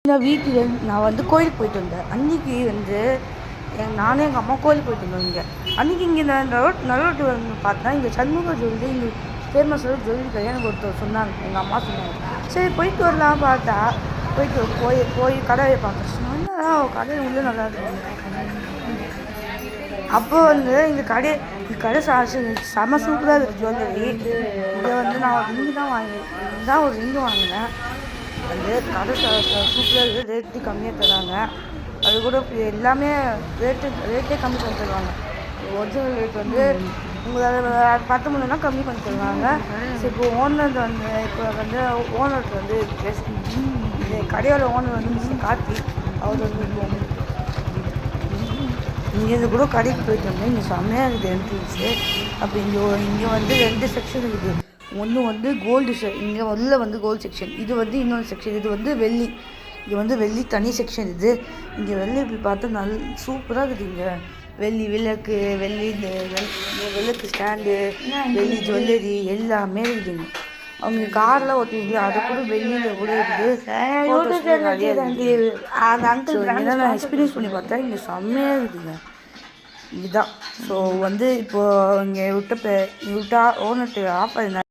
நான் வீட்டில் நான் வந்து கோயிலுக்கு போயிட்டு வந்தேன். அன்றைக்கி வந்து நானும் எங்கள் அம்மா கோயிலுக்கு போயிட்டு வந்தோம். அன்றைக்கி இங்கே நரோட்டு வந்து பார்த்தா இங்கே சண்முக ஜுவல்லரி இங்கே ஃபேமஸான ஜுவல்லரி கடை எனக்கு ஒருத்தர் சொன்னாங்க. எங்கள் அம்மா சொன்னாங்க. சரி போயிட்டு வரலாம் பார்த்தா போய் கடையை பார்த்துட்டு என்னடா கடை உள்ளே நல்லா இருக்கும். அப்போ வந்து இந்த கடை செம சூப்பராக இருக்குது ஜுவல்லரி. இங்கே வந்து நான் ரிங்கு தான் ஒரு ரிங்கு வாங்கினேன். வந்து கடை சூப்பராக இருக்குது. ரேட்டு கம்மியாக தராங்க. அது கூட எல்லாமே ரேட்டே கம்மி பண்ணி தருவாங்க. ஒரிஜினல் ரேட் வந்து உங்களால் பத்த முடியும்னா கம்மி பண்ணி தருவாங்க. சரி இப்போ ஓனருக்கு வந்து இந்த கடையோட ஓனர் வந்து மிஸ் கார்த்தி அவர் வந்து இங்கேருந்து கூட கடைக்கு போயிட்டு வந்தேன். இங்கே செம்மையாக இருக்குது என்ட்ரன்ஸு. அப்போ இங்கே வந்து 2 செக்ஷன் இருக்குது. ஒன்று வந்து கோல்டு இங்கே உள்ள வந்து கோல்டு செக்ஷன், இது வந்து இன்னொரு செக்ஷன். இது வந்து வெள்ளி, இது வந்து வெள்ளி தனி செக்ஷன். இது இங்கே வெள்ளி இப்படி பார்த்தா சூப்பராக இருக்குது. இங்கே வெள்ளி விளக்கு, விளக்கு ஸ்டாண்டு, வெள்ளி ஜுவல்லரி எல்லாமே இருக்குதுங்க. அவங்க காரில் ஓட்டுவீங்க அது கூட வெள்ளியில் கூட இருக்குது. அந்த அங்கிள் நான் எக்ஸ்பீரியன்ஸ் பண்ணி பார்த்தேன். இங்கே செம்மையாக இருக்குதுங்க. இதுதான் ஸோ வந்து இப்போது இங்கே விட்டா ஓனர்ட்டு ஆஃபர் என்ன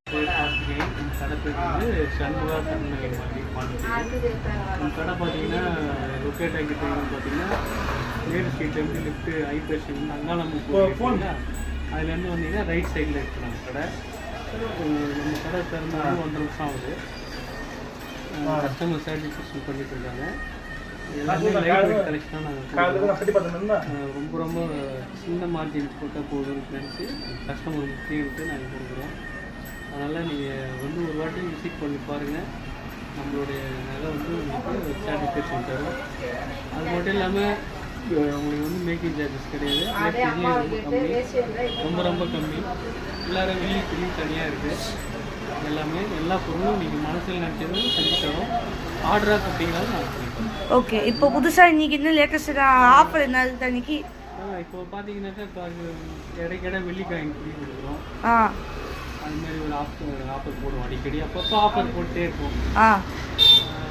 கடை பார்த்தீங்கன்னா லொக்கேட் ஆகிட்டு பார்த்தீங்கன்னா நேரு ஸ்ட்ரீட் வந்து லெஃப்ட்டு ஐபிஎஸ்சி வந்து அங்காளம் அதுலேருந்து வந்தீங்கன்னா ரைட் சைடில் இருக்கிறாங்க கடை. நம்ம கடை திறந்து 1.5 வருஷம் ஆகுது. கஸ்டமர் சாட்டிஸ்ஃபேக்ஷன் பண்ணிட்டு இருக்காங்க. எல்லாமே லைட் வெயிட் கலெக்ஷனாக நாங்கள் ரொம்ப சின்ன மார்ஜின் போட்டால் போதும்னு நினச்சி கஸ்டமர் முக்கியன்ட்டு நாங்கள் கொடுக்குறோம். அதனால் நீங்கள் வந்து ஒரு வாட்டி விசிட் பண்ணி பாருங்கள். நம்மளுடைய நகை வந்து உங்களுக்கு சாட்டிஸ்ஃபேக்ஷன் தரும். அது மட்டும் இல்லாமல் உங்களுக்கு வந்து மேக்கிங் சார்ஜஸ் கிடையாது. ரொம்ப கம்மி. எல்லோரும் வெள்ளி தனியாக இருக்குது. எல்லாமே எல்லா பொருளும் நீங்கள் மனசில் நினச்சதும் செஞ்சு தரோம். ஆர்டராக அப்படிங்கிறது நான் பண்ணிக்கிறோம். ஓகே. இப்போ புதுசாக இன்றைக்கி இன்னும் லேட்டஸ்ட்டாக ஆஃபர் என்ன அன்றைக்கி இப்போ பார்த்தீங்கன்னாக்கா இப்போ இடைக்கிட வெள்ளி காயின் பண்ணி கொடுக்குறோம். அதுமாதிரி ஒரு ஆஃபர் போடுவோம் அடிக்கடி. அப்பப்போ ஆஃபர் போட்டுட்டே இருப்போம்.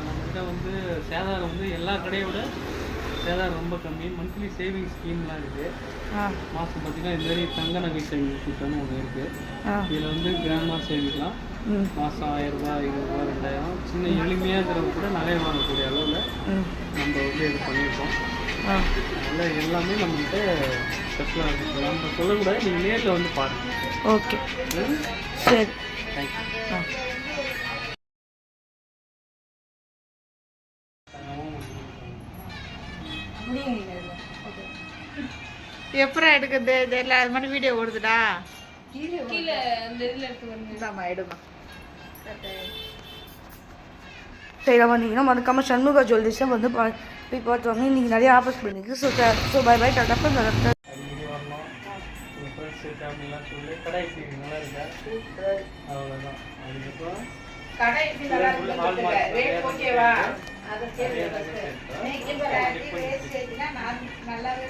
நம்மகிட்ட வந்து சேதாரம் வந்து எல்லா கடையோட சேதாரம் ரொம்ப கம்மி. மந்த்லி சேவிங் ஸ்கீம்லாம் இருக்குது. மாதம் பார்த்தீங்கன்னா இதுமாரி தங்க நகை சேவிங் திட்டம்னு ஒன்று இருக்குது. இதில் வந்து கிராமமாக சேவிக்கலாம். மாதம் 1000 ரூபாய், 20 ரூபா, 2000 சின்ன எளிமையாக இருக்கிறவங்க கூட நகை வாங்கக்கூடிய அளவில் நம்ம வந்து இது பண்ணியிருக்கோம். அதனால் எல்லாமே நம்மகிட்ட ஸ்பெஷலாக இருக்குது. நம்ம சொல்லக்கூடாது, நீங்கள் நேரில் வந்து பாருங்கள். ஓகே சரி, தேங்க்யூ. எப்பறம் எடுக்கிறது தெரியல. அது மாதிரி வீடியோ ஓடுதுடா. கீழே அந்த இதில் எடுத்து வந்துடாமா எடுமா. சரி வந்தீங்கன்னா மறக்காமல் சண்முகா ஜுவல்லரிஸை வந்து போய் பார்த்துவாங்க. இன்றைக்கி நிறைய ஆஃபர்ஸ் பண்ணிருக்கு. So bye bye tata. நல்லாவே